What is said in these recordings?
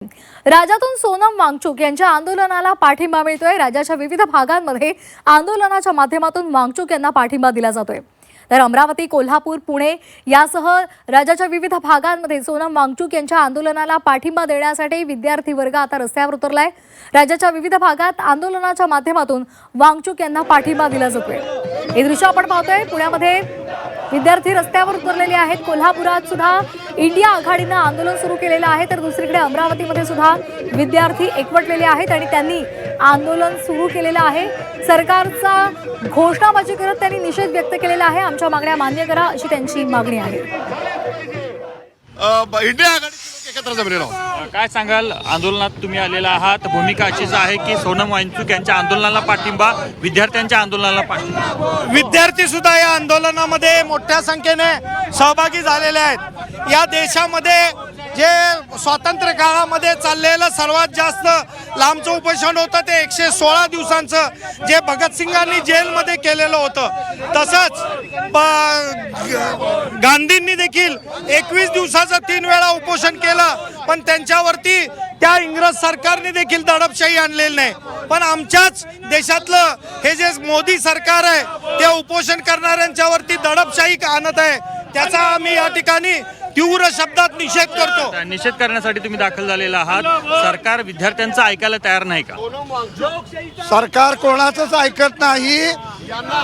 राज्यातून सोनम वांगचुक यांच्या आंदोलनाला पाठिंबा मिळतोय। राज्याच्या विविध भागांमध्ये आंदोलनाच्या माध्यमातून वांगचुक यांना पाठिंबा दिला जातोय। तर अमरावती, कोल्हापूर, पुणे यासह राज्याच्या विविध भागांमध्ये सोनम वांगचुक यांच्या आंदोलनाला पाठिंबा देण्यासाठी विद्यार्थी वर्ग आता रस्त्यावर उतरलाय। राज्याच्या विविध भागात आंदोलनाच्या माध्यमातून वांगचुक यांना पाठिंबा दिला जातोय। हे दृश्य आपण पाहतोय। पुण्यामध्ये विद्यार्थी रस्त्यावर उतरलेले आहेत। कोल्हापुरात सुद्धा इंडिया आघाडीने आंदोलन सुरू केलेलं आहे। तर दुसरीकडे अमरावतीमध्ये सुद्धा विद्यार्थी एकवटलेले आहेत आणि त्यांनी आंदोलन सुरू केलेलं आहे। सरकारचा घोषणाबाजी करत त्यांनी निषेध व्यक्त केलेला आहे। आमच्या मागण्या मान्य करा अशी त्यांची मागणी आहे। इंडिया आघाडीचे लोक एकत्र जमलेले आहोत। काय सांगाल, आंदोलनात तुम्ही आलेला आहात, भूमिका अशीच आहे की सोनम वांगचुक यांच्या आंदोलनाला पाठिंबा, विद्यार्थ्यांच्या आंदोलनाला पाठिंबा? विद्यार्थी सुद्धा या आंदोलनामध्ये मोठ्या संख्येने सहभागी झालेले आहेत। या देशामध्ये जे स्वातंत्र्य काळामध्ये चाललेलं सर्वात जास्त लांबचं उपोषण होतं ते 116 दिवसांचं, जे भगतसिंगांनी जेलमध्ये केलेलं होतं। तसंच गांधींनी देखील 21 दिवसाचं 3 वेळा उपोषण केलं, पण त्यांच्यावरती त्या इंग्रज सरकारने देखील दडपशाही आणलेली नाही। पण आमच्याच देशातलं हे जे मोदी सरकार आहे ते उपोषण करणाऱ्यांच्यावरती दडपशाही आणत आहे। त्याचा आम्ही या ठिकाणी तीव्र शब्दात निषेध करतो। निषेध करण्यासाठी तुम्ही दाखल झालेला आहात। सरकार विद्यार्थ्यांचं ऐकायला तयार नाही का? सरकार कोणाचंच ऐकत नाही।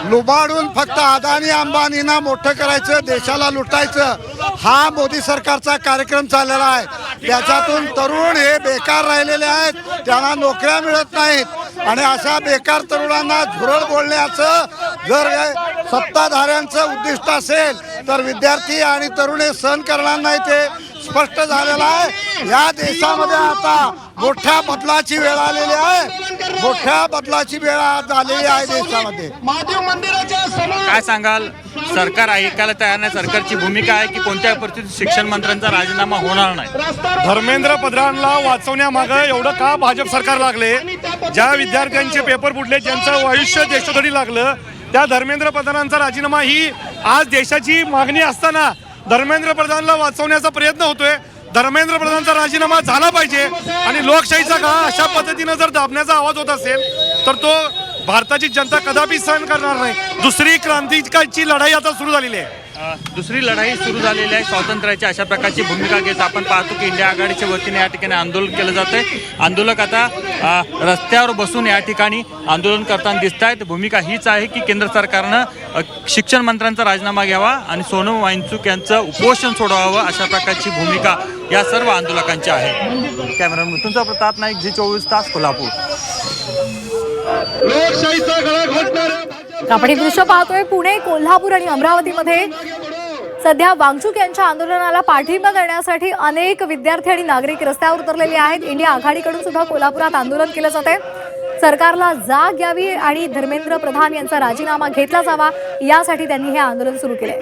लुबाडून फक्त अदानी अंबानींना मोठं करायचं, देशाला लुटायचं, हा मोदी सरकारचा कार्यक्रम चाललेला आहे। त्याच्यातून तरुण हे बेकार राहिलेले आहेत, त्यांना नोकऱ्या मिळत नाहीत आणि अशा बेकार तरुणांना झुरळ बोलण्याचं जर सत्ताधाऱ्यांचं उद्दिष्ट असेल तर विद्यार्थी आणि तरुण हे सहन करणार नाही, ते स्पष्ट झालेलं आहे। या देशामध्ये आता मोठ्या बदलाची वेळ आलेली आहे। मोठ्या बदलाची वेळ आज आलेली आहे देशामध्ये। काय सांगाल, सरकार ऐकायला तयार नाही, सरकारची भूमिका आहे की कोणत्या परिस्थितीत शिक्षण मंत्र्यांचा राजीनामा होणार नाही? धर्मेंद्र प्रधानला वाचवण्यामागं एवढं का भाजप सरकार लागले? ज्या विद्यार्थ्यांचे पेपर फुटले, ज्यांचं आयुष्य देशासाठी लागलं, त्या धर्मेंद्र प्रधानांचा राजीनामा ही आज देशाची मागणी असताना धर्मेंद्र प्रधानला वाचवण्याचा प्रयत्न होतोय। धर्मेंद्र प्रधानचा राजीनामा झाला पाहिजे आणि लोकशाहीचा काळ अशा पद्धतीने जर दाबण्याचा आवाज होत असेल तर तो भारताची जनता कदापि सहन करणार नाही। दुसरी क्रांतीची लढाई आता सुरू झालेली आहे। दुसरी लढाई सुरू झालेली आहे स्वातंत्र्याची, अशा प्रकारची भूमिका घेत आपण पाहतो की इंडिया आघाडीच्या वतीने या ठिकाणी आंदोलन केलं जातंय। आंदोलक आता रस्त्यावर बसून या ठिकाणी आंदोलन करताना दिसत आहेत। भूमिका हीच आहे की केंद्र सरकारनं शिक्षण मंत्र्यांचा राजीनामा घ्यावा आणि सोनम वांगचुक यांचं उपोषण सोडवावं, अशा प्रकारची भूमिका या सर्व आंदोलकांची आहे। कॅमेरामन मृत्युंजय प्रताप नाईक, जी24 तास, कोल्हापूर। आपण हे दृश्य पाहतोय। पुणे, कोल्हापूर आणि अमरावतीमध्ये सध्या वांगचुक यांच्या आंदोलनाला पाठिंबा देण्यासाठी अनेक विद्यार्थी आणि नागरिक रस्त्यावर उतरलेले आहेत। इंडिया आघाडीकडून सुद्धा कोल्हापुरात आंदोलन केलं जातंय। सरकारला जाग यावी आणि धर्मेंद्र प्रधान यांचा राजीनामा घेतला जावा यासाठी त्यांनी हे आंदोलन सुरू केलंय।